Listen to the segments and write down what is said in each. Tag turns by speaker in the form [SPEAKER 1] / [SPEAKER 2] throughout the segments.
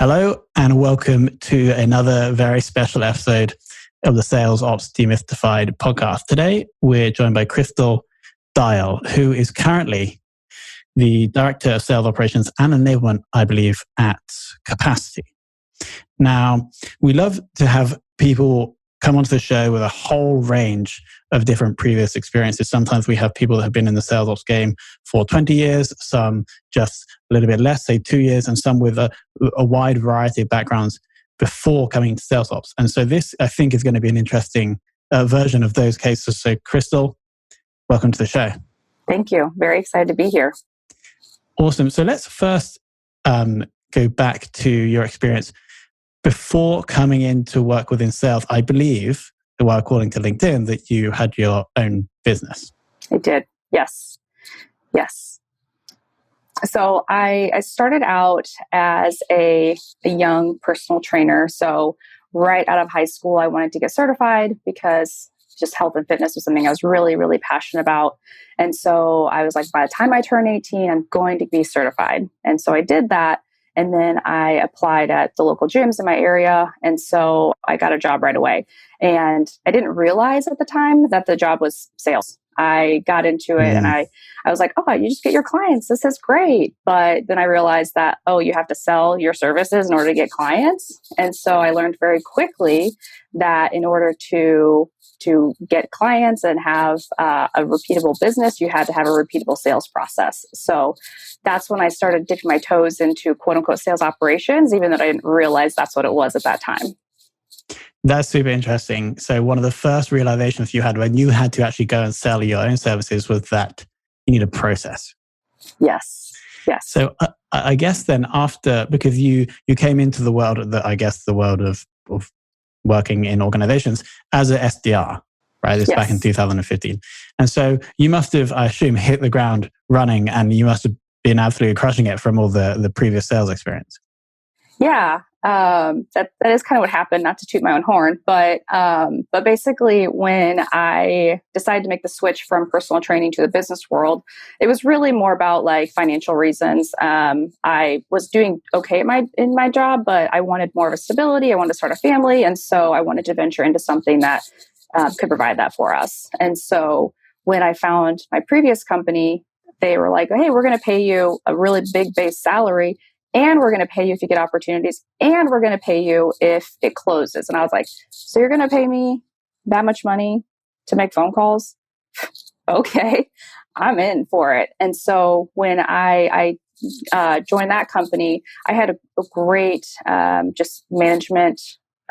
[SPEAKER 1] Hello and welcome to another very special episode of the Sales Ops Demystified podcast. Today, we're joined by Krystal Diel, who is currently the Director of Sales Operations and Enablement, I believe, at Capacity. Now, we love to have people come onto the show with a whole range of different previous experiences. Sometimes we have people that have been in the sales ops game for 20 years, some just a little bit less, say 2 years, and some with a wide variety of backgrounds before coming to sales ops. And so this, I think, is going to be an interesting version of those cases. So Krystal, welcome to the show.
[SPEAKER 2] Thank you. Very excited to be here.
[SPEAKER 1] Awesome. So let's first go back to your experience before coming in to work within sales. I believe, while according to LinkedIn, that you had your own business.
[SPEAKER 2] I did. Yes. So I started out as a young personal trainer. So right out of high school, I wanted to get certified because just health and fitness was something I was really, really passionate about. And so I was like, by the time I turn 18, I'm going to be certified. And so I did that. And then I applied at the local gyms in my area. And so I got a job right away. And I didn't realize at the time that the job was sales. I got into it and I was like, oh, you just get your clients. This is great. But then I realized that, you have to sell your services in order to get clients. And so I learned very quickly that in order to get clients and have a repeatable business, you had to have a repeatable sales process. So that's when I started dipping my toes into quote unquote sales operations, even though I didn't realize that's what it was at that time.
[SPEAKER 1] That's super interesting. So one of the first realizations you had when you had to actually go and sell your own services was that you need a process.
[SPEAKER 2] Yes.
[SPEAKER 1] So I guess then after, because you came into the world of the world of working in organizations as an SDR, right? This back in 2015. And so you must have, I assume, hit the ground running, and you must have been absolutely crushing it from all the previous sales experience.
[SPEAKER 2] Yeah, that is kind of what happened, not to toot my own horn, but basically when I decided to make the switch from personal training to the business world, it was really more about like financial reasons. I was doing okay in my job, but I wanted more of a stability. I wanted to start a family. And so I wanted to venture into something that could provide that for us. And so when I found my previous company, they were like, hey, we're going to pay you a really big base salary, and we're going to pay you if you get opportunities, and we're going to pay you if it closes. And I was like, so you're going to pay me that much money to make phone calls? Okay, I'm in for it. And so when I joined that company, I had a great just management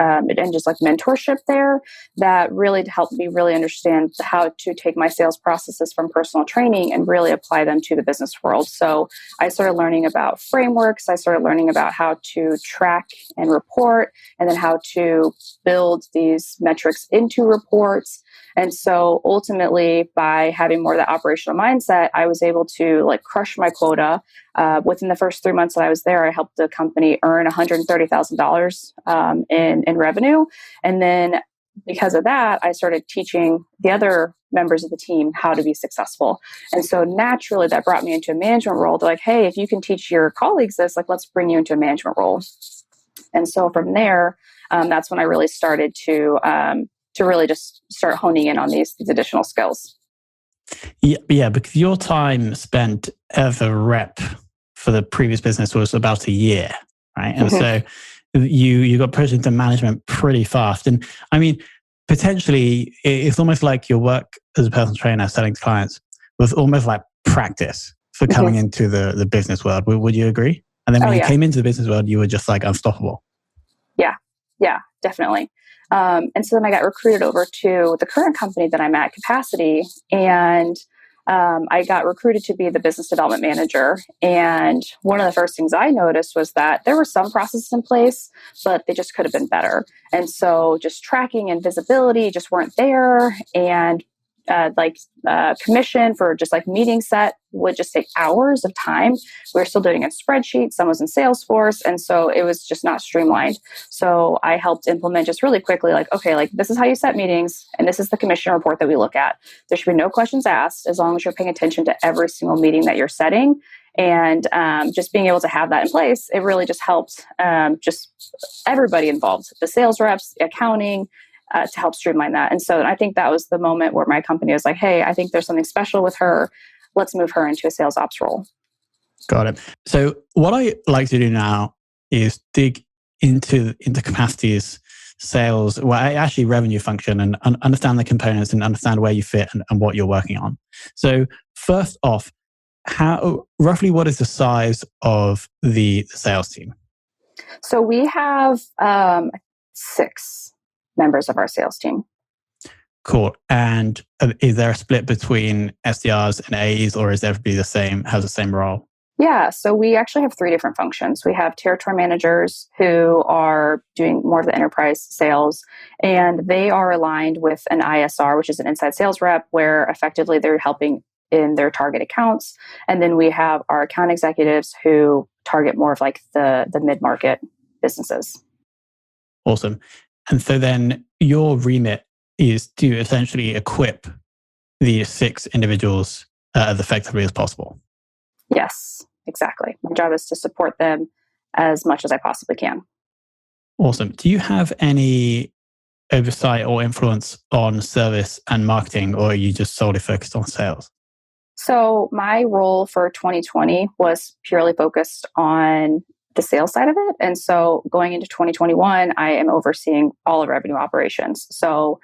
[SPEAKER 2] and just like mentorship there that really helped me really understand how to take my sales processes from personal training and really apply them to the business world. So I started learning about frameworks. I started learning about how to track and report, and then how to build these metrics into reports. And so ultimately, by having more of that operational mindset, I was able to like crush my quota. Within the first 3 months that I was there, I helped the company earn $130,000 in revenue. And then because of that, I started teaching the other members of the team how to be successful. And so naturally, that brought me into a management role. They're like, hey, if you can teach your colleagues this, like, let's bring you into a management role. And so from there, that's when I really started to really just start honing in on these additional skills.
[SPEAKER 1] Yeah, because your time spent as a rep for the previous business was about a year, right? And so you got pushed into management pretty fast. And I mean, potentially, it's almost like your work as a personal trainer selling to clients was almost like practice for coming into the business world. Would you agree? And then when you came into the business world, you were just like unstoppable.
[SPEAKER 2] Yeah, definitely. And so then I got recruited over to the current company that I'm at, Capacity, and I got recruited to be the business development manager. And one of the first things I noticed was that there were some processes in place, but they just could have been better. And so just tracking and visibility just weren't there. And commission for just like meeting set would just take hours of time. We were still doing it in spreadsheets. Some was in Salesforce. And so it was just not streamlined. So I helped implement just really quickly, like, okay, like this is how you set meetings. And this is the commission report that we look at. There should be no questions asked as long as you're paying attention to every single meeting that you're setting. And just being able to have that in place, it really just helped just everybody involved, the sales reps, accounting, to help streamline that. And so I think that was the moment where my company was like, hey, I think there's something special with her. Let's move her into a sales ops role.
[SPEAKER 1] Got it. So what I like to do now is dig into capacities, sales, well, actually revenue function, and understand the components and understand where you fit and what you're working on. So first off, roughly what is the size of the sales team?
[SPEAKER 2] So we have 6 members of our sales team.
[SPEAKER 1] Cool. And is there a split between SDRs and AEs, or is everybody has the same role?
[SPEAKER 2] Yeah, so we actually have 3 different functions. We have territory managers who are doing more of the enterprise sales, and they are aligned with an ISR, which is an inside sales rep, where effectively they're helping in their target accounts. And then we have our account executives who target more of like the mid-market businesses.
[SPEAKER 1] Awesome. And so then your remit is to essentially equip the 6 individuals as effectively as possible.
[SPEAKER 2] Yes, exactly. My job is to support them as much as I possibly can.
[SPEAKER 1] Awesome. Do you have any oversight or influence on service and marketing, or are you just solely focused on sales?
[SPEAKER 2] So my role for 2020 was purely focused on the sales side of it. And so going into 2021, I am overseeing all of revenue operations. So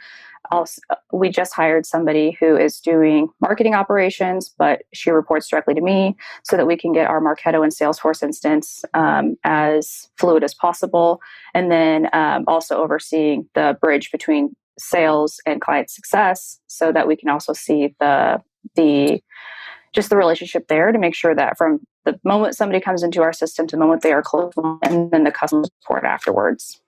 [SPEAKER 2] we just hired somebody who is doing marketing operations, but she reports directly to me so that we can get our Marketo and Salesforce instance as fluid as possible. And then also overseeing the bridge between sales and client success so that we can also see the relationship there to make sure that from the moment somebody comes into our system to the moment they are closed, and then the customer support afterwards.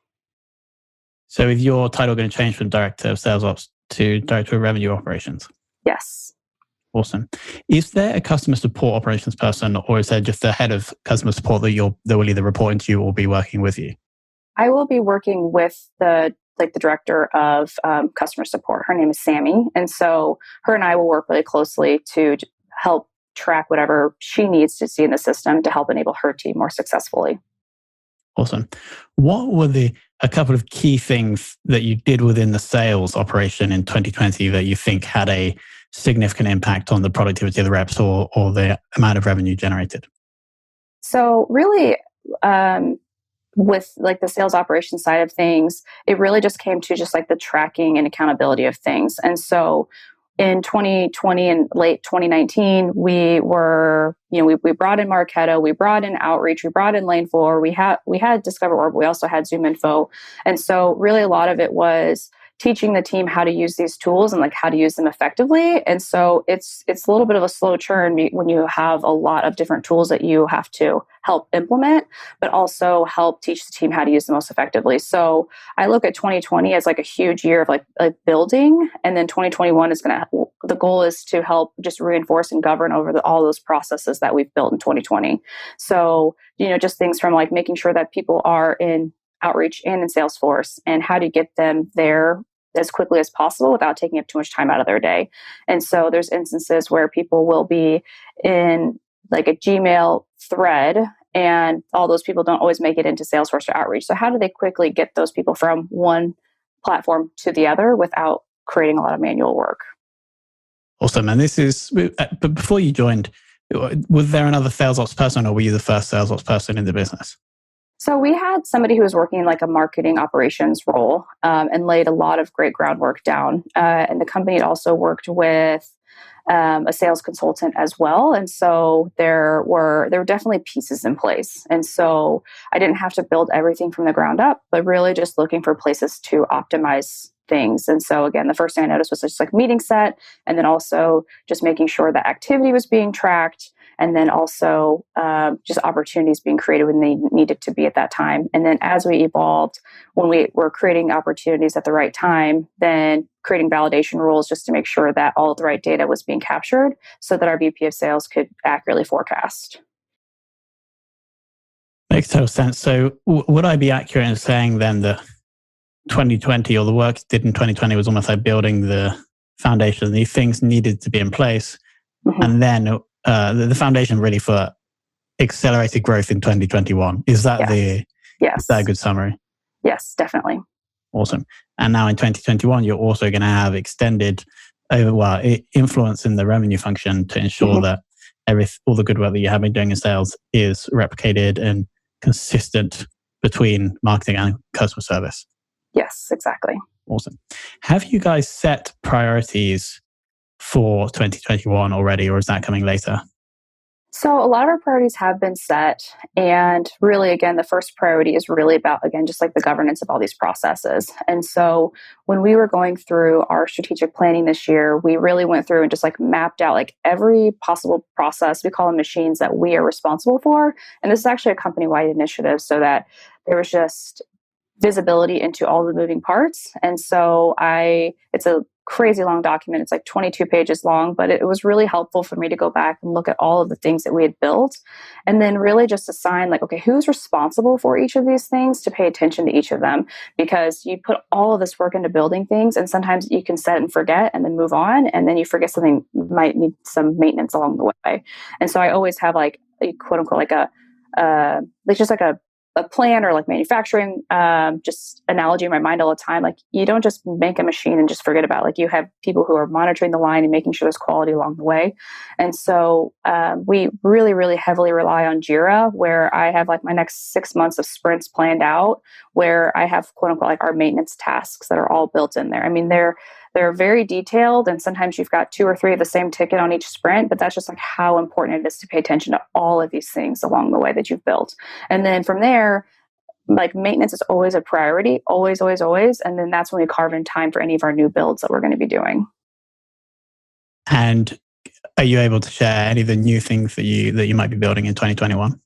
[SPEAKER 1] So is your title going to change from Director of Sales Ops to Director of Revenue Operations?
[SPEAKER 2] Yes.
[SPEAKER 1] Awesome. Is there a customer support operations person, or is there just the head of customer support that will either report into you or be working with you?
[SPEAKER 2] I will be working with the director of customer support. Her name is Sammy. And so her and I will work really closely to help track whatever she needs to see in the system to help enable her team more successfully.
[SPEAKER 1] Awesome. What were a couple of key things that you did within the sales operation in 2020 that you think had a significant impact on the productivity of the reps or the amount of revenue generated?
[SPEAKER 2] So really, with like the sales operation side of things, it really just came to just like the tracking and accountability of things. And so in 2020 and late 2019, we brought in Marketo, we brought in Outreach, we brought in Lane 4, we had Discover Orb, we also had Zoom Info. And so really a lot of it was teaching the team how to use these tools and like how to use them effectively. And so it's a little bit of a slow churn when you have a lot of different tools that you have to help implement, but also help teach the team how to use them most effectively. So I look at 2020 as like a huge year of like building, and then 2021 the goal is to help just reinforce and govern over all those processes that we've built in 2020. So, just things from like making sure that people are in Outreach and in Salesforce, and how to get them there as quickly as possible without taking up too much time out of their day. And so there's instances where people will be in like a Gmail thread, and all those people don't always make it into Salesforce or Outreach. So how do they quickly get those people from one platform to the other without creating a lot of manual work?
[SPEAKER 1] Awesome. And but before you joined, was there another sales ops person, or were you the first sales ops person in the business?
[SPEAKER 2] So we had somebody who was working in like a marketing operations role and laid a lot of great groundwork down. And the company had also worked with a sales consultant as well. And so there were definitely pieces in place. And so I didn't have to build everything from the ground up, but really just looking for places to optimize things. And so again, the first thing I noticed was just like meeting set, and then also just making sure that activity was being tracked, and then also just opportunities being created when they needed to be at that time. And then as we evolved, when we were creating opportunities at the right time, then creating validation rules just to make sure that all of the right data was being captured so that our VP of sales could accurately forecast.
[SPEAKER 1] Makes total sense. So would I be accurate in saying then that 2020, or the work did in 2020, was almost like building the foundation? These things needed to be in place. Mm-hmm. And then the foundation really for accelerated growth in 2021. Is that
[SPEAKER 2] Yes.
[SPEAKER 1] Is that a good summary?
[SPEAKER 2] Yes, definitely.
[SPEAKER 1] Awesome. And now in 2021, you're also going to have extended influence in the revenue function to ensure that all the good work that you have been doing in sales is replicated and consistent between marketing and customer service.
[SPEAKER 2] Yes, exactly.
[SPEAKER 1] Awesome. Have you guys set priorities for 2021 already, or is that coming later?
[SPEAKER 2] So a lot of our priorities have been set. And really, again, the first priority is really about, again, just like the governance of all these processes. And so when we were going through our strategic planning this year, we really went through and just like mapped out like every possible process. We call them machines that we are responsible for. And this is actually a company-wide initiative so that there was just visibility into all the moving parts. And so it's a crazy long document. It's like 22 pages long, but it was really helpful for me to go back and look at all of the things that we had built and then really just assign like, okay, who's responsible for each of these things to pay attention to each of them? Because you put all of this work into building things and sometimes you can set and forget and then move on. And then you forget something might need some maintenance along the way. And so I always have like a quote unquote, like a plan or like manufacturing, just analogy in my mind all the time. Like you don't just make a machine and just forget about it. Like you have people who are monitoring the line and making sure there's quality along the way. And so we really, really heavily rely on Jira, where I have like my next 6 months of sprints planned out, where I have quote unquote like our maintenance tasks that are all built in there. I mean, they're very detailed, and sometimes you've got 2 or 3 of the same ticket on each sprint, but that's just like how important it is to pay attention to all of these things along the way that you've built. And then from there, like maintenance is always a priority, always, always, always. And then that's when we carve in time for any of our new builds that we're going to be doing.
[SPEAKER 1] And are you able to share any of the new things that you might be building in 2021?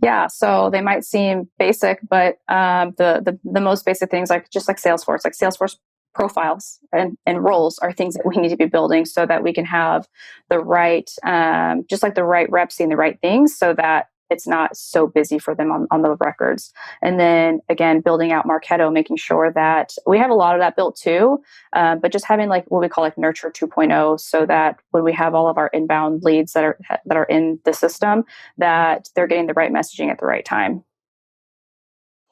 [SPEAKER 2] Yeah, so they might seem basic, but the most basic things, like just like Salesforce profiles and roles are things that we need to be building so that we can have the right, just like the right reps seeing the right things so that it's not so busy for them on the records. And then again, building out Marketo, making sure that we have a lot of that built too, but just having like what we call like Nurture 2.0 so that when we have all of our inbound leads that are in the system, that they're getting the right messaging at the right time.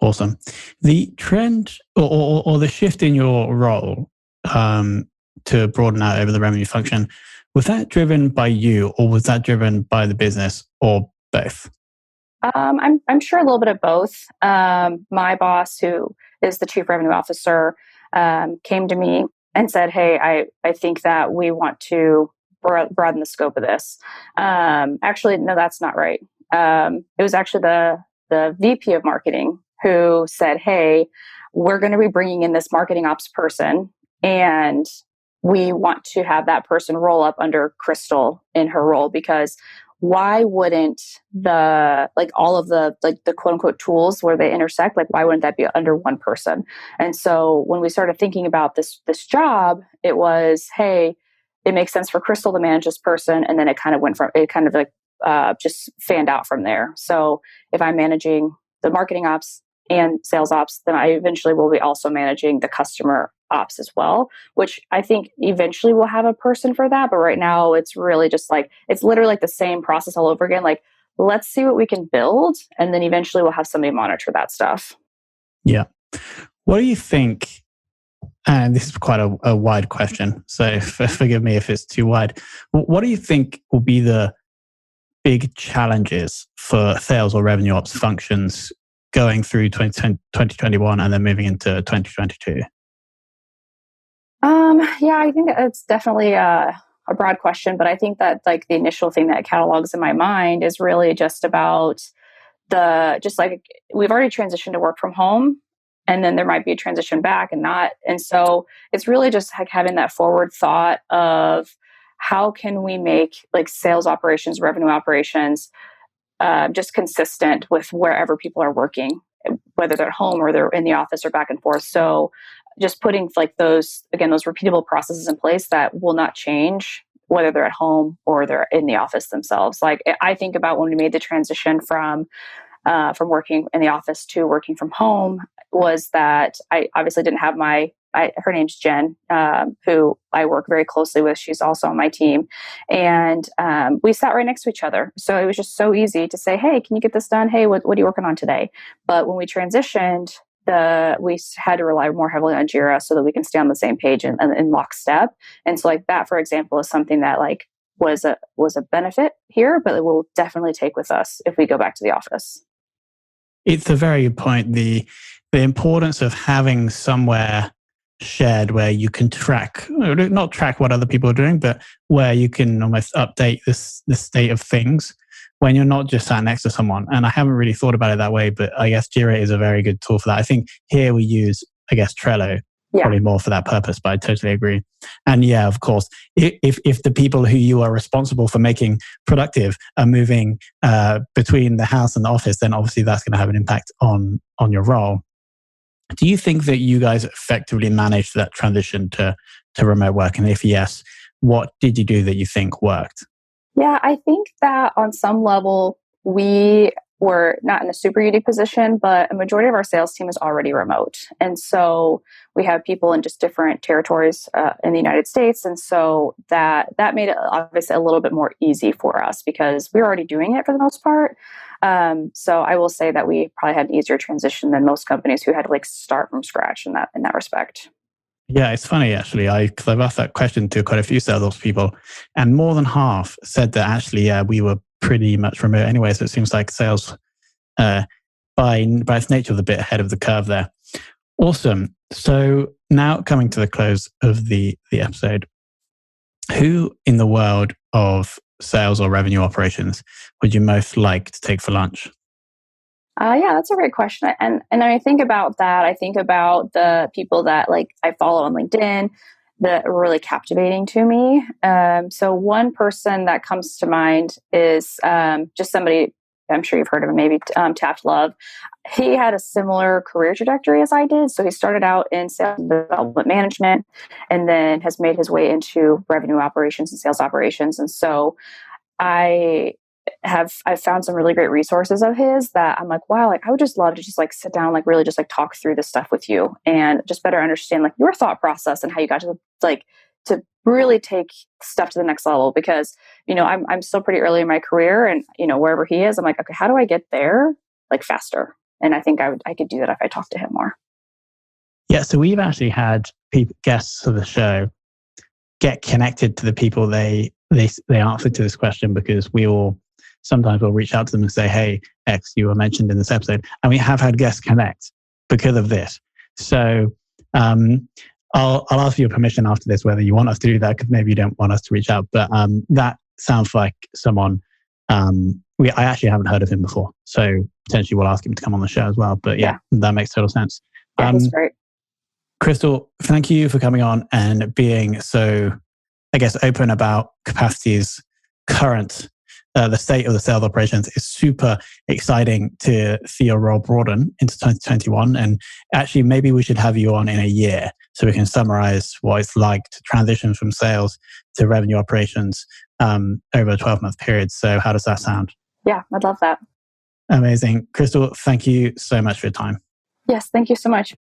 [SPEAKER 1] Awesome. The trend or the shift in your role to broaden out over the revenue function, was that driven by you or was that driven by the business or both?
[SPEAKER 2] I'm sure a little bit of both. My boss, who is the chief revenue officer, came to me and said, "Hey, I think that we want to broaden the scope of this." Actually, no, that's not right. It was actually the VP of marketing who said, "Hey, we're going to be bringing in this marketing ops person, and we want to have that person roll up under Krystal in her role because." Why wouldn't all of the quote unquote tools where they intersect, like why wouldn't that be under one person? And so when we started thinking about this job, it was, hey, it makes sense for Krystal to manage this person. And then it kind of just fanned out from there. So if I'm managing the marketing ops and sales ops, then I eventually will be also managing the customer ops as well, which I think eventually we'll have a person for that. But right now it's really just like, it's literally like the same process all over again. Like, let's see what we can build. And then eventually we'll have somebody monitor that stuff.
[SPEAKER 1] Yeah. What do you think? And this is quite a wide question, so forgive me if it's too wide. What do you think will be the big challenges for sales or revenue ops functions going through 2021 and then moving into 2022?
[SPEAKER 2] Yeah, I think it's definitely a broad question, but I think that like the initial thing that catalogs in my mind is really just about we've already transitioned to work from home, and then there might be a transition back and not. And so it's really just like having that forward thought of how can we make like sales operations, revenue operations, just consistent with wherever people are working, whether they're at home or they're in the office or back and forth. So just putting like those repeatable processes in place that will not change whether they're at home or they're in the office themselves. Like I think about when we made the transition from working in the office to working from home, was that I obviously didn't have my her name's Jen, who I work very closely with. She's also on my team. And we sat right next to each other. So it was just so easy to say, hey, can you get this done? Hey, what are you working on today? But when we transitioned, we had to rely more heavily on Jira so that we can stay on the same page and in lockstep. And so like that, for example, is something that like was a benefit here, but it will definitely take with us if we go back to the office.
[SPEAKER 1] It's a very good point. The importance of having somewhere shared where you can not track what other people are doing, but where you can almost update the state of things when you're not just sat next to someone. And I haven't really thought about it that way, but I guess Jira is a very good tool for that. I think here we use, I guess, Trello probably more for that purpose, but I totally agree. And yeah, of course, if the people who you are responsible for making productive are moving between the house and the office, then obviously that's going to have an impact on your role. Do you think that you guys effectively managed that transition to remote work? And if yes, what did you do that you think worked?
[SPEAKER 2] Yeah, I think that on some level, we were not in a super unique position, but a majority of our sales team is already remote. And so we have people in just different territories in the United States. And so that made it obviously a little bit more easy for us because we were already doing it for the most part. So I will say that we probably had an easier transition than most companies who had to like start from scratch in that respect.
[SPEAKER 1] Yeah, it's funny actually. Because I've asked that question to quite a few sales ops people, and more than half said that actually, we were pretty much remote anyway. So it seems like sales, by its nature, was a bit ahead of the curve there. Awesome. So now coming to the close of the episode, who in the world of sales or revenue operations would you most like to take for lunch?
[SPEAKER 2] Yeah, that's a great question. And I think about that. I think about the people that like I follow on LinkedIn that are really captivating to me. So one person that comes to mind is just somebody, I'm sure you've heard of him, maybe Taft Love. He had a similar career trajectory as I did. So he started out in sales and development management and then has made his way into revenue operations and sales operations. And so I've found some really great resources of his that I'm like, wow, like I would just love to just like sit down, like really just like talk through this stuff with you and just better understand like your thought process and how you got to like to really take stuff to the next level. Because, you know, I'm still pretty early in my career and, you know, wherever he is, I'm like, okay, how do I get there like faster? And I think I could do that if I talk to him more.
[SPEAKER 1] Yeah. So we've actually had guests of the show get connected to the people they answered to this question, because we all sometimes we'll reach out to them and say, hey, X, you were mentioned in this episode. And we have had guests connect because of this. So I'll ask for your permission after this, whether you want us to do that, because maybe you don't want us to reach out. But that sounds like someone, I actually haven't heard of him before. So potentially we'll ask him to come on the show as well. But yeah. That makes total sense.
[SPEAKER 2] Yeah, that's great.
[SPEAKER 1] Krystal, thank you for coming on and being so, I guess, open about Capacity's current, the state of the sales operations. Is super exciting to see your role broaden into 2021. And actually, maybe we should have you on in a year so we can summarize what it's like to transition from sales to revenue operations over a 12-month period. So how does that sound?
[SPEAKER 2] Yeah, I'd love that.
[SPEAKER 1] Amazing. Krystal, thank you so much for your time.
[SPEAKER 2] Yes, thank you so much.